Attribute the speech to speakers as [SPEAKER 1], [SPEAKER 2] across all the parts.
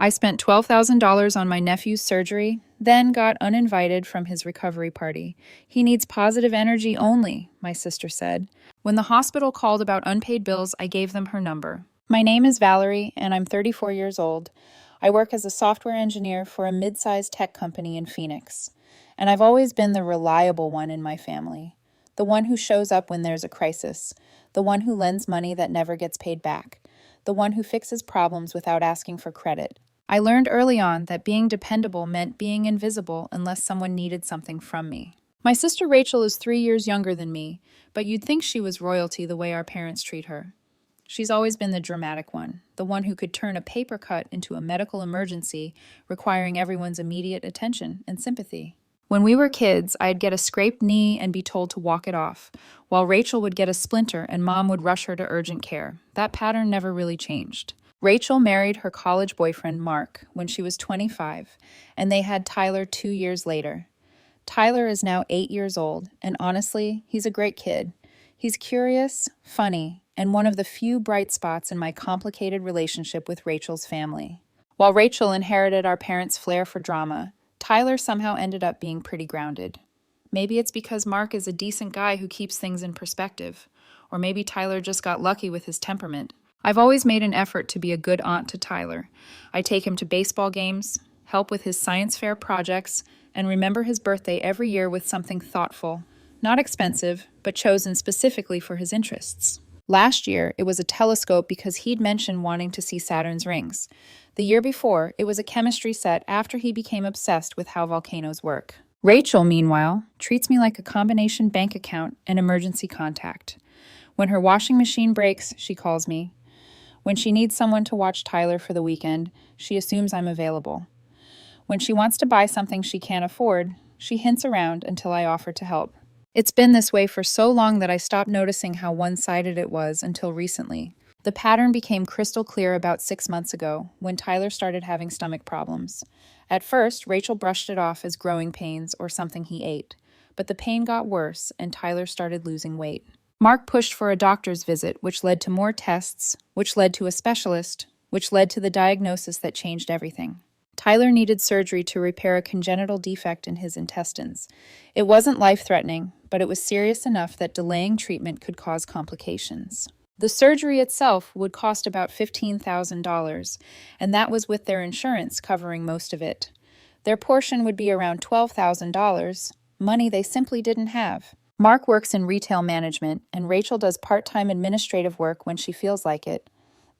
[SPEAKER 1] I spent $12,000 on my nephew's surgery, then got uninvited from his recovery party. He needs positive energy only, my sister said. When the hospital called about unpaid bills, I gave them her number. My name is Valerie, and I'm 34 years old. I work as a software engineer for a mid-sized tech company in Phoenix. And I've always been the reliable one in my family. The one who shows up when there's a crisis. The one who lends money that never gets paid back. The one who fixes problems without asking for credit. I learned early on that being dependable meant being invisible unless someone needed something from me. My sister Rachel is 3 years younger than me, but you'd think she was royalty the way our parents treat her. She's always been the dramatic one, the one who could turn a paper cut into a medical emergency, requiring everyone's immediate attention and sympathy. When we were kids, I'd get a scraped knee and be told to walk it off, while Rachel would get a splinter and Mom would rush her to urgent care. That pattern never really changed. Rachel married her college boyfriend, Mark, when she was 25, and they had Tyler 2 years later. Tyler is now 8 years old, and honestly, he's a great kid. He's curious, funny, and one of the few bright spots in my complicated relationship with Rachel's family. While Rachel inherited our parents' flair for drama, Tyler somehow ended up being pretty grounded. Maybe it's because Mark is a decent guy who keeps things in perspective, or maybe Tyler just got lucky with his temperament. I've always made an effort to be a good aunt to Tyler. I take him to baseball games, help with his science fair projects, and remember his birthday every year with something thoughtful, not expensive, but chosen specifically for his interests. Last year, it was a telescope because he'd mentioned wanting to see Saturn's rings. The year before, it was a chemistry set after he became obsessed with how volcanoes work. Rachel, meanwhile, treats me like a combination bank account and emergency contact. When her washing machine breaks, she calls me. When she needs someone to watch Tyler for the weekend, she assumes I'm available. When she wants to buy something she can't afford, she hints around until I offer to help. It's been this way for so long that I stopped noticing how one-sided it was until recently. The pattern became crystal clear about 6 months ago, when Tyler started having stomach problems. At first, Rachel brushed it off as growing pains or something he ate, but the pain got worse and Tyler started losing weight. Mark pushed for a doctor's visit, which led to more tests, which led to a specialist, which led to the diagnosis that changed everything. Tyler needed surgery to repair a congenital defect in his intestines. It wasn't life-threatening, but it was serious enough that delaying treatment could cause complications. The surgery itself would cost about $15,000, and that was with their insurance covering most of it. Their portion would be around $12,000, money they simply didn't have. Mark works in retail management, and Rachel does part-time administrative work when she feels like it.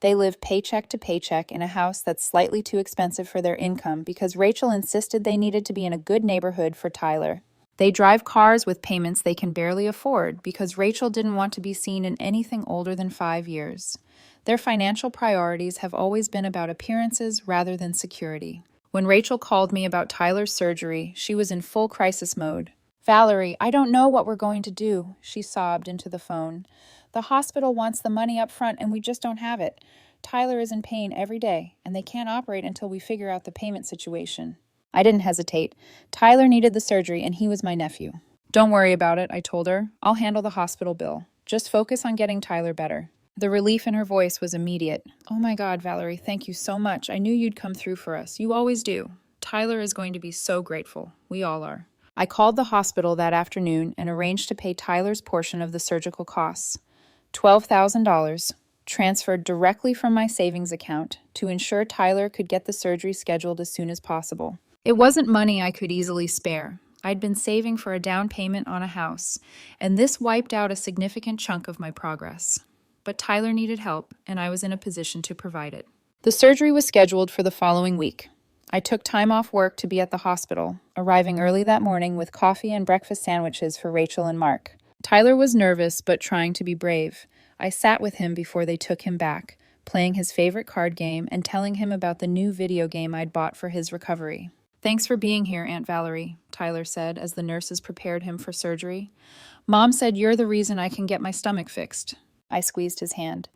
[SPEAKER 1] They live paycheck to paycheck in a house that's slightly too expensive for their income because Rachel insisted they needed to be in a good neighborhood for Tyler. They drive cars with payments they can barely afford because Rachel didn't want to be seen in anything older than 5 years. Their financial priorities have always been about appearances rather than security. When Rachel called me about Tyler's surgery, she was in full crisis mode. "Valerie, I don't know what we're going to do," she sobbed into the phone. "The hospital wants the money up front and we just don't have it. Tyler is in pain every day, and they can't operate until we figure out the payment situation." I didn't hesitate. Tyler needed the surgery, and he was my nephew. "Don't worry about it," I told her. "I'll handle the hospital bill. Just focus on getting Tyler better." The relief in her voice was immediate. "Oh my God, Valerie, thank you so much. I knew you'd come through for us. You always do. Tyler is going to be so grateful. We all are." I called the hospital that afternoon and arranged to pay Tyler's portion of the surgical costs. $12,000, transferred directly from my savings account to ensure Tyler could get the surgery scheduled as soon as possible. It wasn't money I could easily spare. I'd been saving for a down payment on a house, and this wiped out a significant chunk of my progress. But Tyler needed help, and I was in a position to provide it. The surgery was scheduled for the following week. I took time off work to be at the hospital, arriving early that morning with coffee and breakfast sandwiches for Rachel and Mark. Tyler was nervous but trying to be brave. I sat with him before they took him back, playing his favorite card game and telling him about the new video game I'd bought for his recovery. "Thanks for being here, Aunt Valerie," Tyler said as the nurses prepared him for surgery. "Mom said you're the reason I can get my stomach fixed." I squeezed his hand.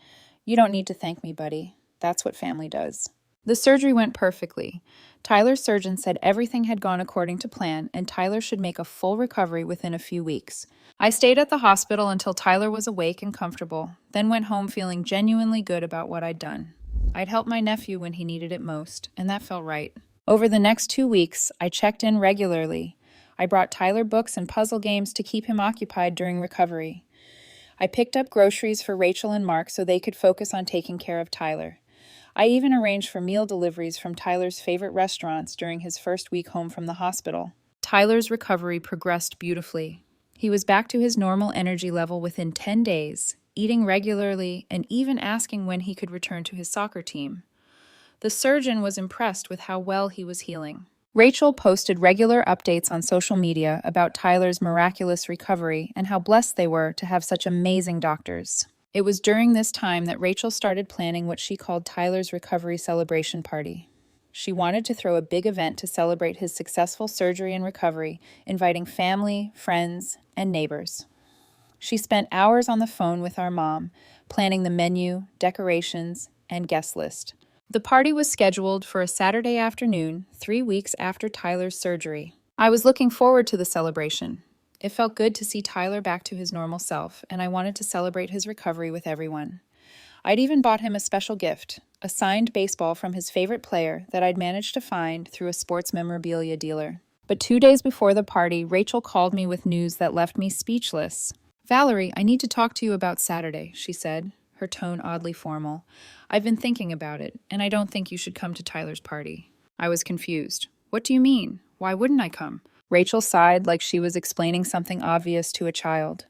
[SPEAKER 1] "You don't need to thank me, buddy. That's what family does." The surgery went perfectly. Tyler's surgeon said everything had gone according to plan, and Tyler should make a full recovery within a few weeks. I stayed at the hospital until Tyler was awake and comfortable, then went home feeling genuinely good about what I'd done. I'd help my nephew when he needed it most, and that felt right. Over the next 2 weeks, I checked in regularly. I brought Tyler books and puzzle games to keep him occupied during recovery. I picked up groceries for Rachel and Mark so they could focus on taking care of Tyler. I even arranged for meal deliveries from Tyler's favorite restaurants during his first week home from the hospital. Tyler's recovery progressed beautifully. He was back to his normal energy level within 10 days, eating regularly and even asking when he could return to his soccer team. The surgeon was impressed with how well he was healing. Rachel posted regular updates on social media about Tyler's miraculous recovery and how blessed they were to have such amazing doctors. It was during this time that Rachel started planning what she called Tyler's recovery celebration party. She wanted to throw a big event to celebrate his successful surgery and recovery, inviting family, friends, and neighbors. She spent hours on the phone with our mom, planning the menu, decorations, and guest list. The party was scheduled for a Saturday afternoon, 3 weeks after Tyler's surgery. I was looking forward to the celebration. It felt good to see Tyler back to his normal self, and I wanted to celebrate his recovery with everyone. I'd even bought him a special gift, a signed baseball from his favorite player that I'd managed to find through a sports memorabilia dealer. But 2 days before the party, Rachel called me with news that left me speechless. "Valerie, I need to talk to you about Saturday," she said, her tone oddly formal. "I've been thinking about it, and I don't think you should come to Tyler's party." I was confused. "What do you mean? Why wouldn't I come?" Rachel sighed like she was explaining something obvious to a child.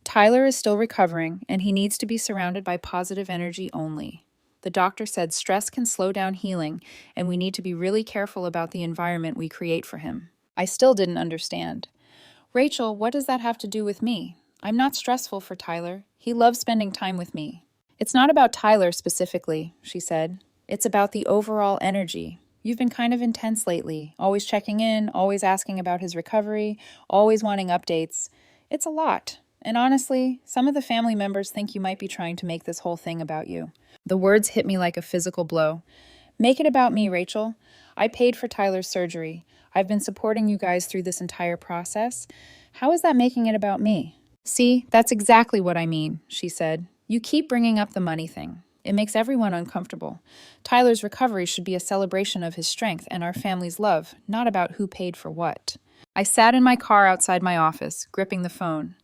[SPEAKER 1] "Tyler is still recovering, and he needs to be surrounded by positive energy only. The doctor said stress can slow down healing, and we need to be really careful about the environment we create for him." I still didn't understand. "Rachel, what does that have to do with me? I'm not stressful for Tyler. He loves spending time with me." "It's not about Tyler specifically," she said. "It's about the overall energy. You've been kind of intense lately, always checking in, always asking about his recovery, always wanting updates. It's a lot. And honestly, some of the family members think you might be trying to make this whole thing about you." The words hit me like a physical blow. "Make it about me, Rachel. I paid for Tyler's surgery. I've been supporting you guys through this entire process. How is that making it about me?" "See, that's exactly what I mean," she said. "You keep bringing up the money thing. It makes everyone uncomfortable. Tyler's recovery should be a celebration of his strength and our family's love, not about who paid for what." I sat in my car outside my office, gripping the phone.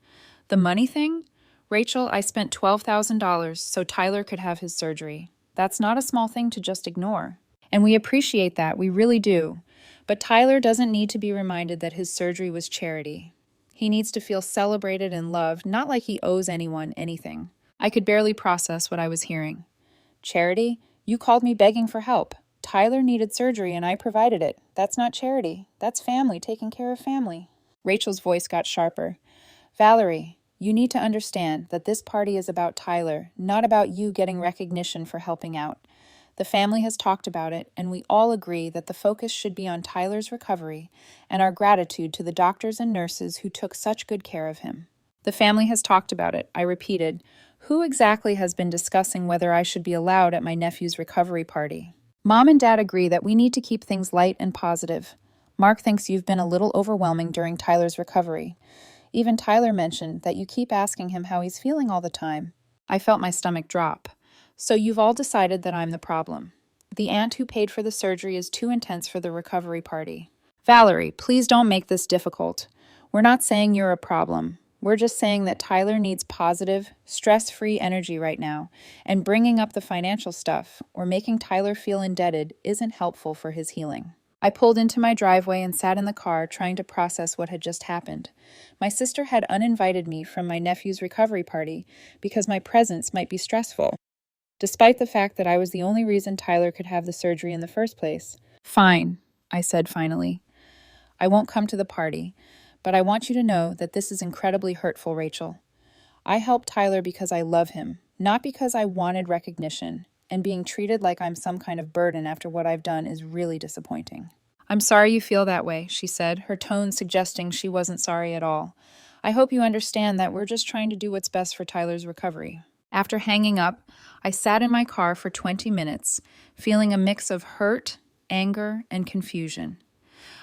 [SPEAKER 1] "The money thing? Rachel, I spent $12,000 so Tyler could have his surgery. That's not a small thing to just ignore. And we appreciate that, we really do. But Tyler doesn't need to be reminded that his surgery was charity. He needs to feel celebrated and loved, not like he owes anyone anything." I could barely process what I was hearing. "Charity? You called me begging for help. Tyler needed surgery and I provided it. That's not charity. That's family taking care of family." Rachel's voice got sharper. "Valerie, you need to understand that this party is about Tyler, not about you getting recognition for helping out. The family has talked about it, and we all agree that the focus should be on Tyler's recovery and our gratitude to the doctors and nurses who took such good care of him." "The family has talked about it," I repeated. "Who exactly has been discussing whether I should be allowed at my nephew's recovery party?" "Mom and Dad agree that we need to keep things light and positive. Mark thinks you've been a little overwhelming during Tyler's recovery. Even Tyler mentioned that you keep asking him how he's feeling all the time." I felt my stomach drop. "So you've all decided that I'm the problem. The aunt who paid for the surgery is too intense for the recovery party." "Valerie, please don't make this difficult. We're not saying you're a problem. We're just saying that Tyler needs positive, stress-free energy right now, and bringing up the financial stuff or making Tyler feel indebted isn't helpful for his healing." I pulled into my driveway and sat in the car trying to process what had just happened. My sister had uninvited me from my nephew's recovery party because my presence might be stressful, despite the fact that I was the only reason Tyler could have the surgery in the first place. "Fine," I said finally. "I won't come to the party, but I want you to know that this is incredibly hurtful, Rachel. I helped Tyler because I love him, not because I wanted recognition, and being treated like I'm some kind of burden after what I've done is really disappointing." "I'm sorry you feel that way," she said, her tone suggesting she wasn't sorry at all. "I hope you understand that we're just trying to do what's best for Tyler's recovery." After hanging up, I sat in my car for 20 minutes, feeling a mix of hurt, anger, and confusion.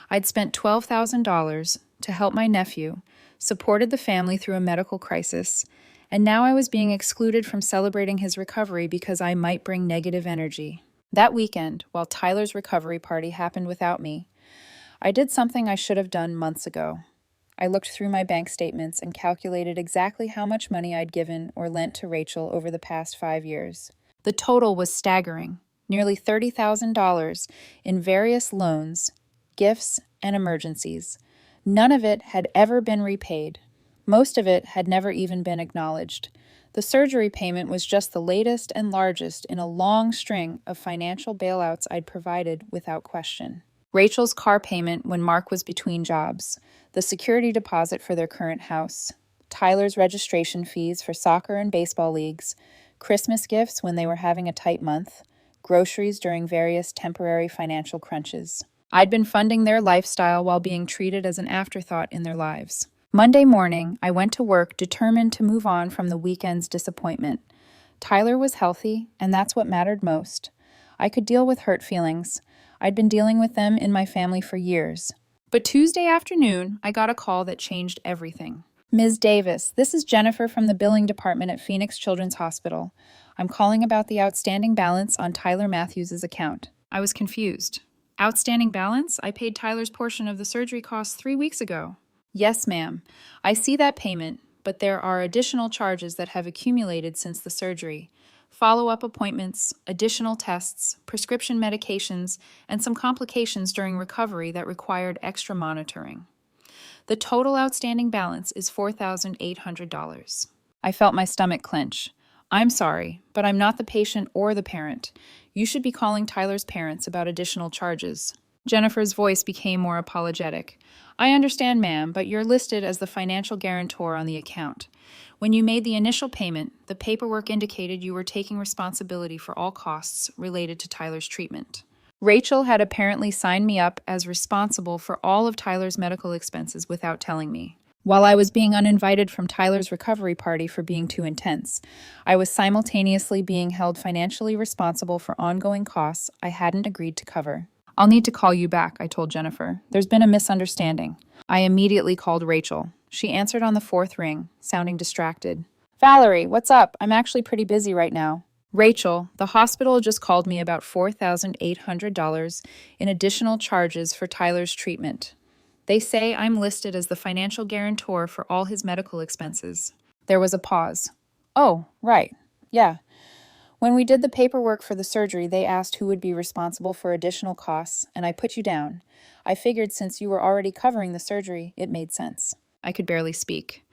[SPEAKER 1] I'd spent $12,000 to help my nephew, supported the family through a medical crisis, And now I was being excluded from celebrating his recovery because I might bring negative energy. That weekend, while Tyler's recovery party happened without me, I did something I should have done months ago. I looked through my bank statements and calculated exactly how much money I'd given or lent to Rachel over the past 5 years. The total was staggering, nearly $30,000 in various loans, gifts, and emergencies. None of it had ever been repaid. Most of it had never even been acknowledged. The surgery payment was just the latest and largest in a long string of financial bailouts I'd provided without question. Rachel's car payment when Mark was between jobs, the security deposit for their current house, Tyler's registration fees for soccer and baseball leagues, Christmas gifts when they were having a tight month, groceries during various temporary financial crunches. I'd been funding their lifestyle while being treated as an afterthought in their lives. Monday morning, I went to work determined to move on from the weekend's disappointment. Tyler was healthy, and that's what mattered most. I could deal with hurt feelings. I'd been dealing with them in my family for years. But Tuesday afternoon, I got a call that changed everything. Ms. Davis, this is Jennifer from the billing department at Phoenix Children's Hospital. I'm calling about the outstanding balance on Tyler Matthews' account. I was confused. Outstanding balance? I paid Tyler's portion of the surgery costs 3 weeks ago. Yes, ma'am. I see that payment, but there are additional charges that have accumulated since the surgery. Follow-up appointments, additional tests, prescription medications, and some complications during recovery that required extra monitoring. The total outstanding balance is $4,800. I felt my stomach clench. I'm sorry, but I'm not the patient or the parent. You should be calling Tyler's parents about additional charges. Jennifer's voice became more apologetic. I understand, ma'am, but you're listed as the financial guarantor on the account. When you made the initial payment, the paperwork indicated you were taking responsibility for all costs related to Tyler's treatment. Rachel had apparently signed me up as responsible for all of Tyler's medical expenses without telling me. While I was being uninvited from Tyler's recovery party for being too intense, I was simultaneously being held financially responsible for ongoing costs I hadn't agreed to cover. I'll need to call you back, I told Jennifer. There's been a misunderstanding. I immediately called Rachel. She answered on the 4th ring, sounding distracted. Valerie, what's up? I'm actually pretty busy right now. Rachel, the hospital just called me about $4,800 in additional charges for Tyler's treatment. They say I'm listed as the financial guarantor for all his medical expenses. There was a pause. Oh, right. Yeah. When we did the paperwork for the surgery, they asked who would be responsible for additional costs, and I put you down. I figured since you were already covering the surgery, it made sense. I could barely speak.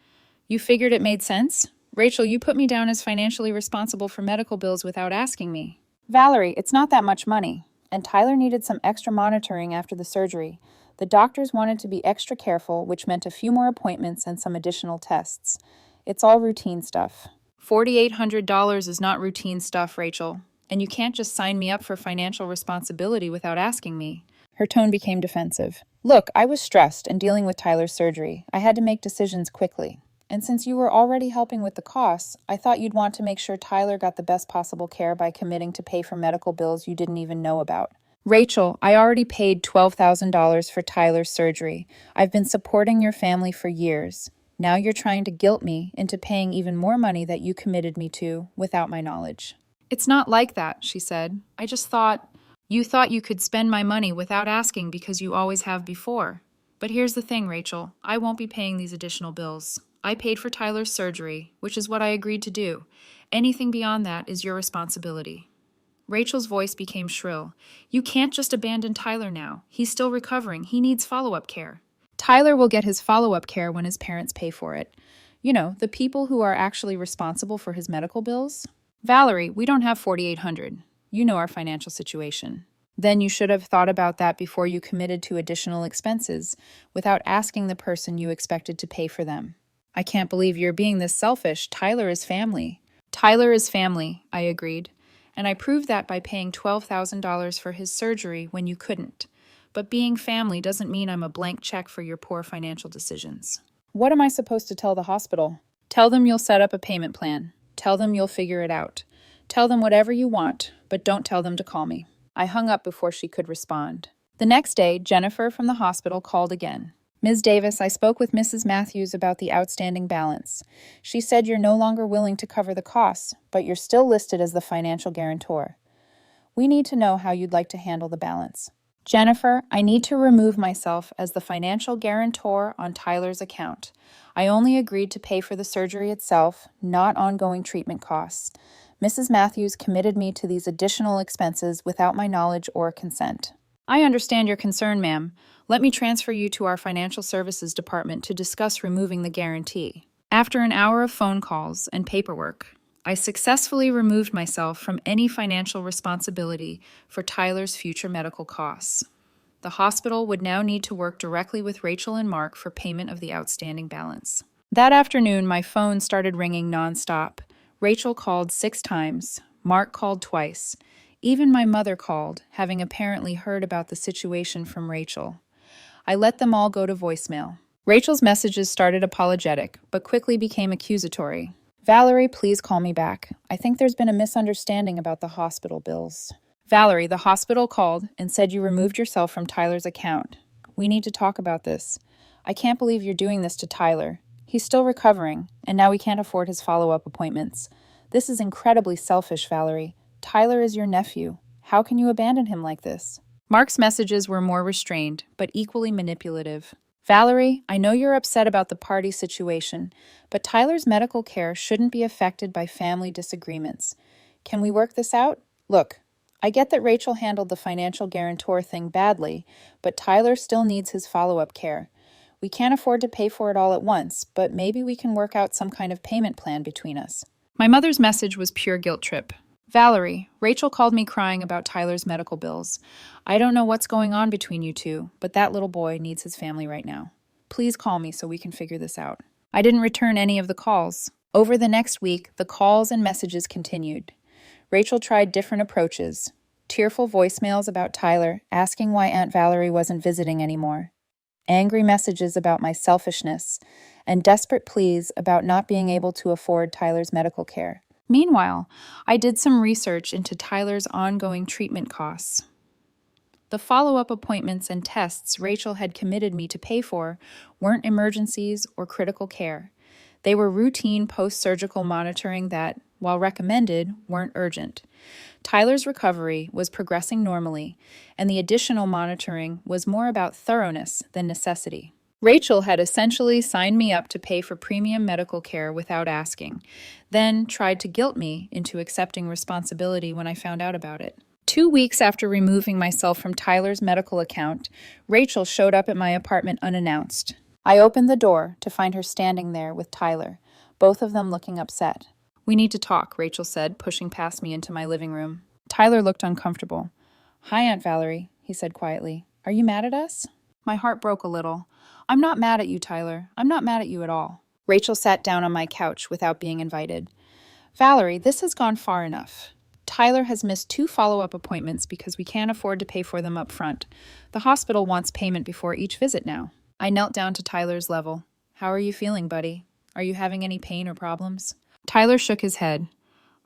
[SPEAKER 1] You figured it made sense? Rachel, you put me down as financially responsible for medical bills without asking me. Valerie, it's not that much money. And Tyler needed some extra monitoring after the surgery. The doctors wanted to be extra careful, which meant a few more appointments and some additional tests. It's all routine stuff. $4,800 is not routine stuff, Rachel. And you can't just sign me up for financial responsibility without asking me. Her tone became defensive. Look, I was stressed and dealing with Tyler's surgery. I had to make decisions quickly. And since you were already helping with the costs, I thought you'd want to make sure Tyler got the best possible care by committing to pay for medical bills you didn't even know about. Rachel, I already paid $12,000 for Tyler's surgery. I've been supporting your family for years. Now you're trying to guilt me into paying even more money that you committed me to without my knowledge. It's not like that, she said. I just thought... You thought you could spend my money without asking because you always have before. But here's the thing, Rachel. I won't be paying these additional bills. I paid for Tyler's surgery, which is what I agreed to do. Anything beyond that is your responsibility. Rachel's voice became shrill. You can't just abandon Tyler now. He's still recovering. He needs follow-up care. Tyler will get his follow-up care when his parents pay for it. You know, the people who are actually responsible for his medical bills. Valerie, we don't have $4,800. You know our financial situation. Then you should have thought about that before you committed to additional expenses, without asking the person you expected to pay for them. I can't believe you're being this selfish. Tyler is family. Tyler is family, I agreed. And I proved that by paying $12,000 for his surgery when you couldn't. But being family doesn't mean I'm a blank check for your poor financial decisions. What am I supposed to tell the hospital? Tell them you'll set up a payment plan. Tell them you'll figure it out. Tell them whatever you want, but don't tell them to call me. I hung up before she could respond. The next day, Jennifer from the hospital called again. Ms. Davis, I spoke with Mrs. Matthews about the outstanding balance. She said you're no longer willing to cover the costs, but you're still listed as the financial guarantor. We need to know how you'd like to handle the balance. Jennifer, I need to remove myself as the financial guarantor on Tyler's account. I only agreed to pay for the surgery itself, not ongoing treatment costs. Mrs. Matthews committed me to these additional expenses without my knowledge or consent. I understand your concern, ma'am. Let me transfer you to our financial services department to discuss removing the guarantee. After an hour of phone calls and paperwork, I successfully removed myself from any financial responsibility for Tyler's future medical costs. The hospital would now need to work directly with Rachel and Mark for payment of the outstanding balance. That afternoon, my phone started ringing nonstop. Rachel called 6 times. Mark called twice. Even my mother called, having apparently heard about the situation from Rachel. I let them all go to voicemail. Rachel's messages started apologetic, but quickly became accusatory. Valerie, please call me back. I think there's been a misunderstanding about the hospital bills. Valerie, the hospital called and said you removed yourself from Tyler's account. We need to talk about this. I can't believe you're doing this to Tyler. He's still recovering, and now we can't afford his follow-up appointments. This is incredibly selfish, Valerie. Tyler is your nephew. How can you abandon him like this? Mark's messages were more restrained, but equally manipulative. Valerie, I know you're upset about the party situation, but Tyler's medical care shouldn't be affected by family disagreements. Can we work this out? Look, I get that Rachel handled the financial guarantor thing badly, but Tyler still needs his follow-up care. We can't afford to pay for it all at once, but maybe we can work out some kind of payment plan between us. My mother's message was pure guilt trip. Valerie, Rachel called me crying about Tyler's medical bills. I don't know what's going on between you two, but that little boy needs his family right now. Please call me so we can figure this out. I didn't return any of the calls. Over the next week, the calls and messages continued. Rachel tried different approaches. Tearful voicemails about Tyler, asking why Aunt Valerie wasn't visiting anymore. Angry messages about my selfishness, and desperate pleas about not being able to afford Tyler's medical care. Meanwhile, I did some research into Tyler's ongoing treatment costs. The follow-up appointments and tests Rachel had committed me to pay for weren't emergencies or critical care. They were routine post-surgical monitoring that, while recommended, weren't urgent. Tyler's recovery was progressing normally, and the additional monitoring was more about thoroughness than necessity. Rachel had essentially signed me up to pay for premium medical care without asking, then tried to guilt me into accepting responsibility when I found out about it. 2 weeks after removing myself from Tyler's medical account, Rachel showed up at my apartment unannounced. I opened the door to find her standing there with Tyler, both of them looking upset. We need to talk, Rachel said, pushing past me into my living room. Tyler looked uncomfortable. Hi, Aunt Valerie, he said quietly. Are you mad at us? My heart broke a little. I'm not mad at you, Tyler. I'm not mad at you at all. Rachel sat down on my couch without being invited. Valerie, this has gone far enough. Tyler has missed 2 follow-up appointments because we can't afford to pay for them up front. The hospital wants payment before each visit now. I knelt down to Tyler's level. How are you feeling, buddy? Are you having any pain or problems? Tyler shook his head.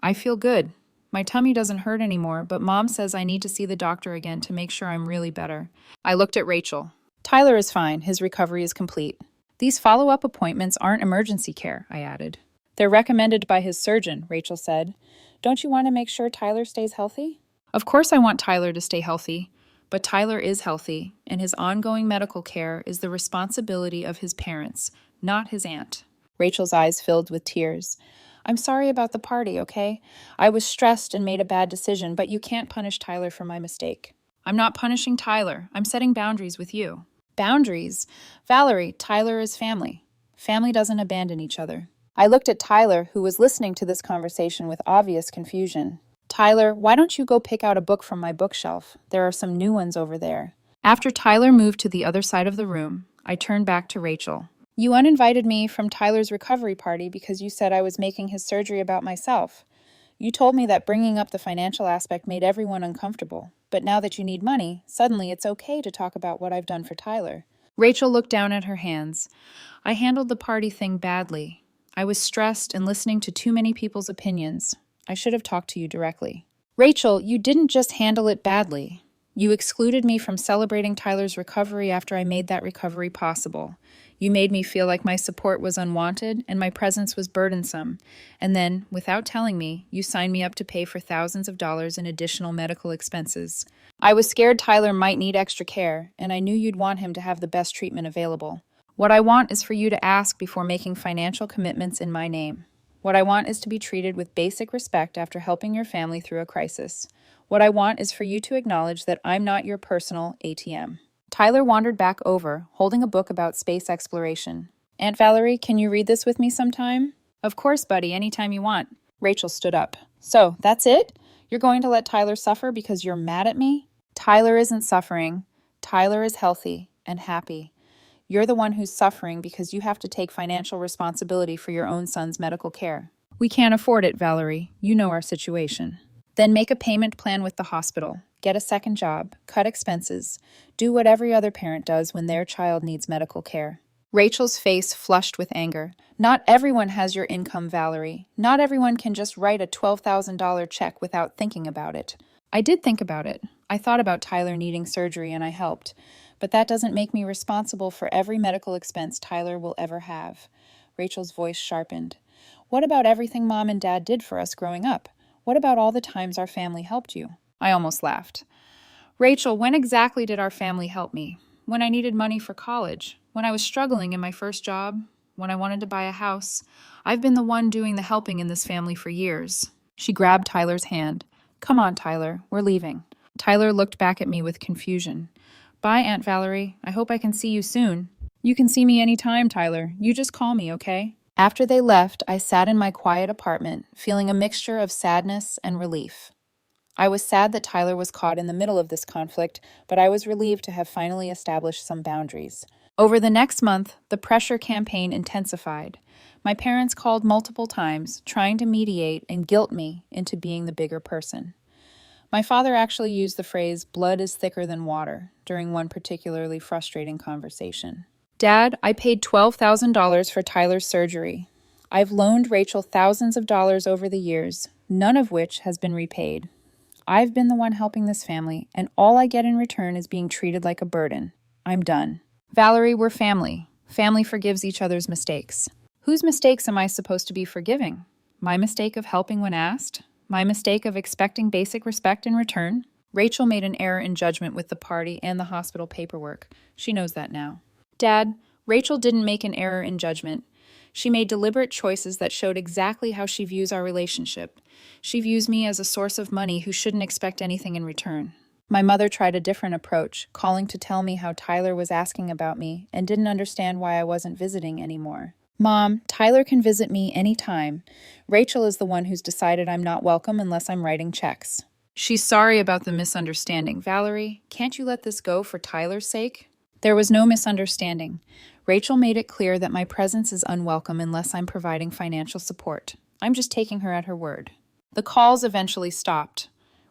[SPEAKER 1] I feel good. My tummy doesn't hurt anymore, but Mom says I need to see the doctor again to make sure I'm really better. I looked at Rachel. Tyler is fine. His recovery is complete. These follow-up appointments aren't emergency care, I added. They're recommended by his surgeon, Rachel said. Don't you want to make sure Tyler stays healthy? Of course I want Tyler to stay healthy, but Tyler is healthy, and his ongoing medical care is the responsibility of his parents, not his aunt. Rachel's eyes filled with tears. I'm sorry about the party, okay? I was stressed and made a bad decision, but you can't punish Tyler for my mistake. I'm not punishing Tyler. I'm setting boundaries with you. Boundaries? Valerie, Tyler is family. Family doesn't abandon each other. I looked at Tyler, who was listening to this conversation with obvious confusion. Tyler, why don't you go pick out a book from my bookshelf? There are some new ones over there. After Tyler moved to the other side of the room, I turned back to Rachel. You uninvited me from Tyler's recovery party because you said I was making his surgery about myself. You told me that bringing up the financial aspect made everyone uncomfortable. But now that you need money, suddenly it's okay to talk about what I've done for Tyler. Rachel looked down at her hands. I handled the party thing badly. I was stressed and listening to too many people's opinions. I should have talked to you directly. Rachel, you didn't just handle it badly. You excluded me from celebrating Tyler's recovery after I made that recovery possible. You made me feel like my support was unwanted and my presence was burdensome. And then, without telling me, you signed me up to pay for thousands of dollars in additional medical expenses. I was scared Tyler might need extra care, and I knew you'd want him to have the best treatment available. What I want is for you to ask before making financial commitments in my name. What I want is to be treated with basic respect after helping your family through a crisis. What I want is for you to acknowledge that I'm not your personal ATM. Tyler wandered back over, holding a book about space exploration. Aunt Valerie, can you read this with me sometime? Of course, buddy, anytime you want. Rachel stood up. So, that's it? You're going to let Tyler suffer because you're mad at me? Tyler isn't suffering. Tyler is healthy and happy. You're the one who's suffering because you have to take financial responsibility for your own son's medical care. We can't afford it, Valerie. You know our situation. Then make a payment plan with the hospital. Get a second job. Cut expenses. Do what every other parent does when their child needs medical care. Rachel's face flushed with anger. Not everyone has your income, Valerie. Not everyone can just write a $12,000 check without thinking about it. I did think about it. I thought about Tyler needing surgery and I helped. But that doesn't make me responsible for every medical expense Tyler will ever have. Rachel's voice sharpened. What about everything Mom and Dad did for us growing up? What about all the times our family helped you? I almost laughed. Rachel, when exactly did our family help me? When I needed money for college? When I was struggling in my first job? When I wanted to buy a house? I've been the one doing the helping in this family for years. She grabbed Tyler's hand. Come on, Tyler, we're leaving. Tyler looked back at me with confusion. Bye, Aunt Valerie. I hope I can see you soon. You can see me anytime, Tyler. You just call me, okay? After they left, I sat in my quiet apartment, feeling a mixture of sadness and relief. I was sad that Tyler was caught in the middle of this conflict, but I was relieved to have finally established some boundaries. Over the next month, the pressure campaign intensified. My parents called multiple times, trying to mediate and guilt me into being the bigger person. My father actually used the phrase, blood is thicker than water, during one particularly frustrating conversation. Dad, I paid $12,000 for Tyler's surgery. I've loaned Rachel thousands of dollars over the years, none of which has been repaid. I've been the one helping this family, and all I get in return is being treated like a burden. I'm done. Valerie, we're family. Family forgives each other's mistakes. Whose mistakes am I supposed to be forgiving? My mistake of helping when asked? My mistake of expecting basic respect in return? Rachel made an error in judgment with the party and the hospital paperwork. She knows that now. Dad, Rachel didn't make an error in judgment. She made deliberate choices that showed exactly how she views our relationship. She views me as a source of money who shouldn't expect anything in return. My mother tried a different approach, calling to tell me how Tyler was asking about me and didn't understand why I wasn't visiting anymore. Mom, Tyler can visit me anytime. Rachel is the one who's decided I'm not welcome unless I'm writing checks. She's sorry about the misunderstanding. Valerie, can't you let this go for Tyler's sake? There was no misunderstanding. Rachel made it clear that my presence is unwelcome unless I'm providing financial support. I'm just taking her at her word. The calls eventually stopped.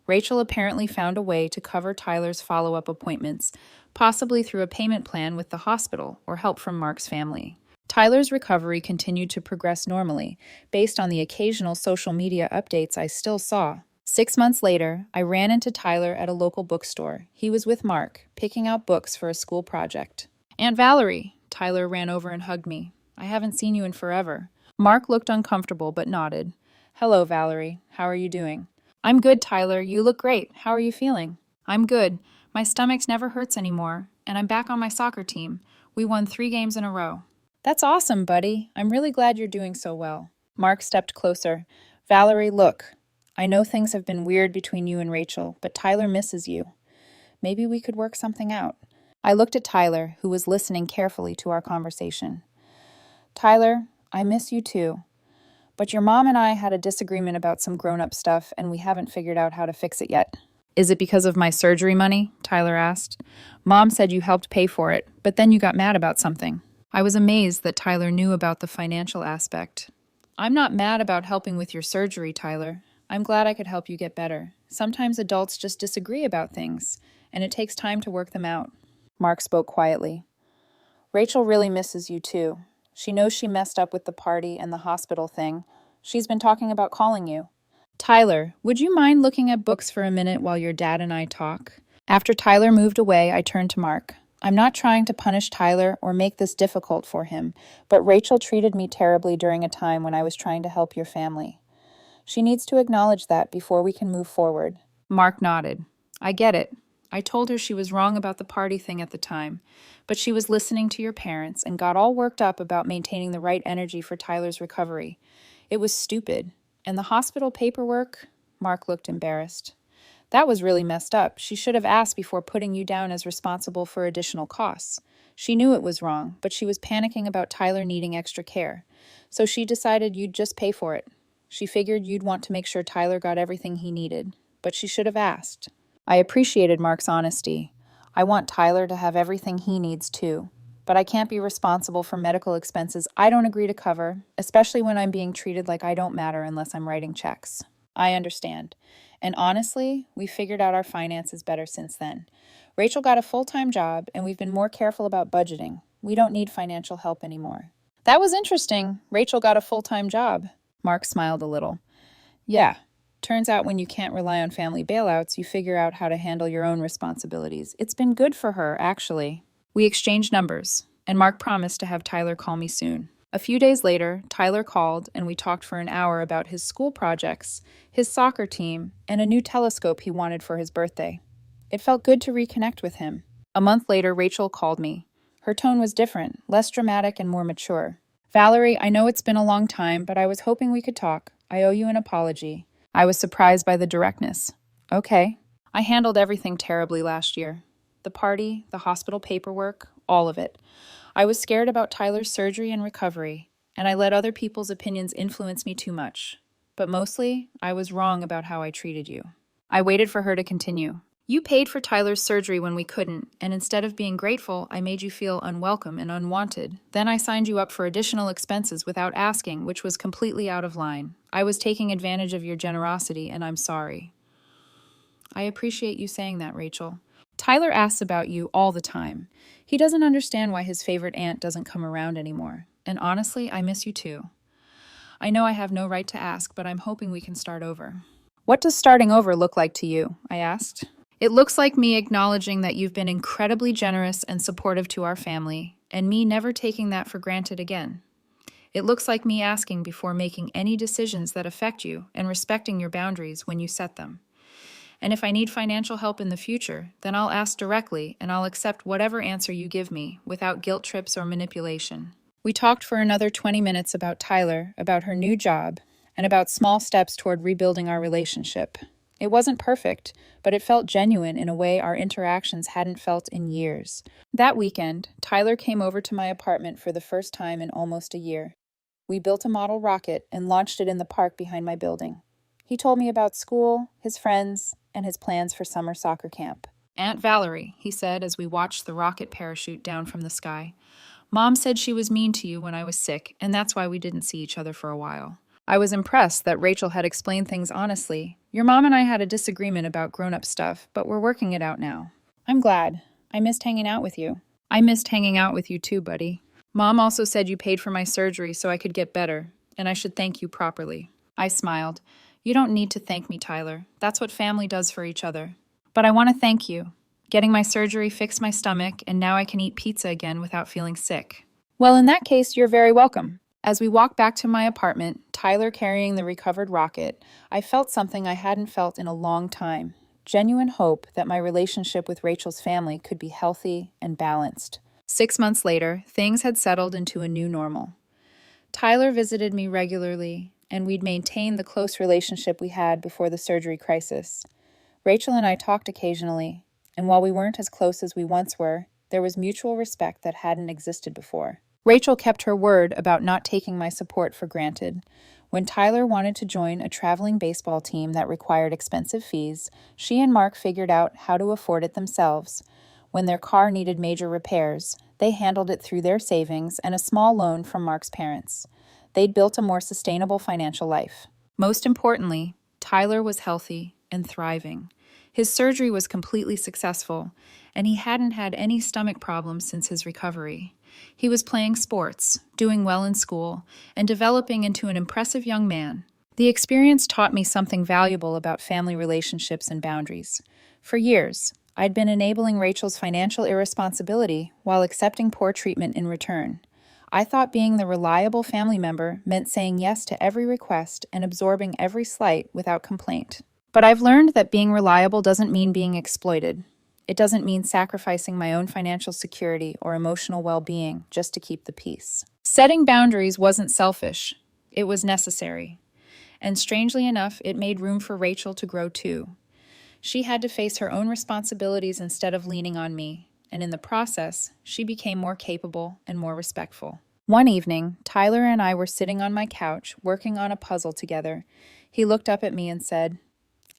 [SPEAKER 1] Rachel apparently found a way to cover Tyler's follow-up appointments, possibly through a payment plan with the hospital or help from Mark's family. Tyler's recovery continued to progress normally, based on the occasional social media updates I still saw. 6 months later, I ran into Tyler at a local bookstore. He was with Mark, picking out books for a school project. Aunt Valerie! Tyler ran over and hugged me. I haven't seen you in forever. Mark looked uncomfortable but nodded. Hello, Valerie. How are you doing? I'm good, Tyler. You look great. How are you feeling? I'm good. My stomach never hurts anymore, and I'm back on my soccer team. We won 3 games in a row. That's awesome, buddy. I'm really glad you're doing so well. Mark stepped closer. Valerie, look. I know things have been weird between you and Rachel, but Tyler misses you. Maybe we could work something out. I looked at Tyler, who was listening carefully to our conversation. Tyler, I miss you too. But your mom and I had a disagreement about some grown-up stuff, and we haven't figured out how to fix it yet. Is it because of my surgery money? Tyler asked. Mom said you helped pay for it, but then you got mad about something. I was amazed that Tyler knew about the financial aspect. I'm not mad about helping with your surgery, Tyler. I'm glad I could help you get better. Sometimes adults just disagree about things, and it takes time to work them out. Mark spoke quietly. Rachel really misses you too. She knows she messed up with the party and the hospital thing. She's been talking about calling you. Tyler, would you mind looking at books for a minute while your dad and I talk? After Tyler moved away, I turned to Mark. I'm not trying to punish Tyler or make this difficult for him, but Rachel treated me terribly during a time when I was trying to help your family. She needs to acknowledge that before we can move forward. Mark nodded. I get it. I told her she was wrong about the party thing at the time, but she was listening to your parents and got all worked up about maintaining the right energy for Tyler's recovery. It was stupid. And the hospital paperwork? Mark looked embarrassed. That was really messed up. She should have asked before putting you down as responsible for additional costs. She knew it was wrong, but she was panicking about Tyler needing extra care. So she decided you'd just pay for it. She figured you'd want to make sure Tyler got everything he needed, but she should have asked. I appreciated Mark's honesty. I want Tyler to have everything he needs too, but I can't be responsible for medical expenses I don't agree to cover, especially when I'm being treated like I don't matter unless I'm writing checks. I understand. And honestly, we figured out our finances better since then. Rachel got a full-time job, and we've been more careful about budgeting. We don't need financial help anymore. That was interesting. Rachel got a full-time job. Mark smiled a little. Yeah. Turns out when you can't rely on family bailouts, you figure out how to handle your own responsibilities. It's been good for her, actually. We exchanged numbers, and Mark promised to have Tyler call me soon. A few days later, Tyler called and we talked for an hour about his school projects, his soccer team, and a new telescope he wanted for his birthday. It felt good to reconnect with him. A month later, Rachel called me. Her tone was different, less dramatic and more mature. Valerie, I know it's been a long time, but I was hoping we could talk. I owe you an apology. I was surprised by the directness. Okay. I handled everything terribly last year. The party, the hospital paperwork, all of it. I was scared about Tyler's surgery and recovery, and I let other people's opinions influence me too much. But mostly, I was wrong about how I treated you. I waited for her to continue. You paid for Tyler's surgery when we couldn't, and instead of being grateful, I made you feel unwelcome and unwanted. Then I signed you up for additional expenses without asking, which was completely out of line. I was taking advantage of your generosity, and I'm sorry. I appreciate you saying that, Rachel. Tyler asks about you all the time. He doesn't understand why his favorite aunt doesn't come around anymore. And honestly, I miss you too. I know I have no right to ask, but I'm hoping we can start over. What does starting over look like to you? I asked. It looks like me acknowledging that you've been incredibly generous and supportive to our family, and me never taking that for granted again. It looks like me asking before making any decisions that affect you and respecting your boundaries when you set them. And if I need financial help in the future, then I'll ask directly and I'll accept whatever answer you give me without guilt trips or manipulation. We talked for another 20 minutes about Tyler, about her new job, and about small steps toward rebuilding our relationship. It wasn't perfect, but it felt genuine in a way our interactions hadn't felt in years. That weekend, Tyler came over to my apartment for the first time in almost a year. We built a model rocket and launched it in the park behind my building. He told me about school, his friends, and his plans for summer soccer camp. Aunt Valerie, he said as we watched the rocket parachute down from the sky. Mom said she was mean to you when I was sick, and that's why we didn't see each other for a while. I was impressed that Rachel had explained things honestly. Your mom and I had a disagreement about grown-up stuff, but we're working it out now. I'm glad. I missed hanging out with you. I missed hanging out with you too, buddy. Mom also said you paid for my surgery so I could get better, and I should thank you properly. I smiled. You don't need to thank me, Tyler. That's what family does for each other. But I want to thank you. Getting my surgery fixed my stomach, and now I can eat pizza again without feeling sick. Well, in that case, you're very welcome. As we walked back to my apartment, Tyler carrying the recovered rocket, I felt something I hadn't felt in a long time. Genuine hope that my relationship with Rachel's family could be healthy and balanced. 6 months later, things had settled into a new normal. Tyler visited me regularly, and we'd maintained the close relationship we had before the surgery crisis. Rachel and I talked occasionally, and while we weren't as close as we once were, there was mutual respect that hadn't existed before. Rachel kept her word about not taking my support for granted. When Tyler wanted to join a traveling baseball team that required expensive fees, she and Mark figured out how to afford it themselves. When their car needed major repairs, they handled it through their savings and a small loan from Mark's parents. They'd built a more sustainable financial life. Most importantly, Tyler was healthy and thriving. His surgery was completely successful, and he hadn't had any stomach problems since his recovery. He was playing sports, doing well in school, and developing into an impressive young man. The experience taught me something valuable about family relationships and boundaries. For years, I'd been enabling Rachel's financial irresponsibility while accepting poor treatment in return. I thought being the reliable family member meant saying yes to every request and absorbing every slight without complaint. But I've learned that being reliable doesn't mean being exploited. It doesn't mean sacrificing my own financial security or emotional well-being just to keep the peace. Setting boundaries wasn't selfish. It was necessary. And strangely enough, it made room for Rachel to grow too. She had to face her own responsibilities instead of leaning on me, and in the process, she became more capable and more respectful. One evening, Tyler and I were sitting on my couch, working on a puzzle together. He looked up at me and said,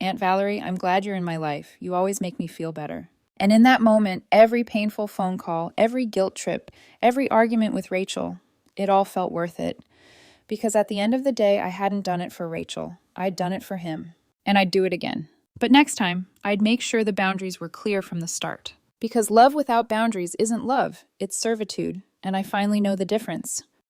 [SPEAKER 1] "Aunt Valerie, I'm glad you're in my life. You always make me feel better." And in that moment, every painful phone call, every guilt trip, every argument with Rachel, it all felt worth it. Because at the end of the day, I hadn't done it for Rachel. I'd done it for him. And I'd do it again. But next time, I'd make sure the boundaries were clear from the start. Because love without boundaries isn't love, it's servitude, and I finally know the difference.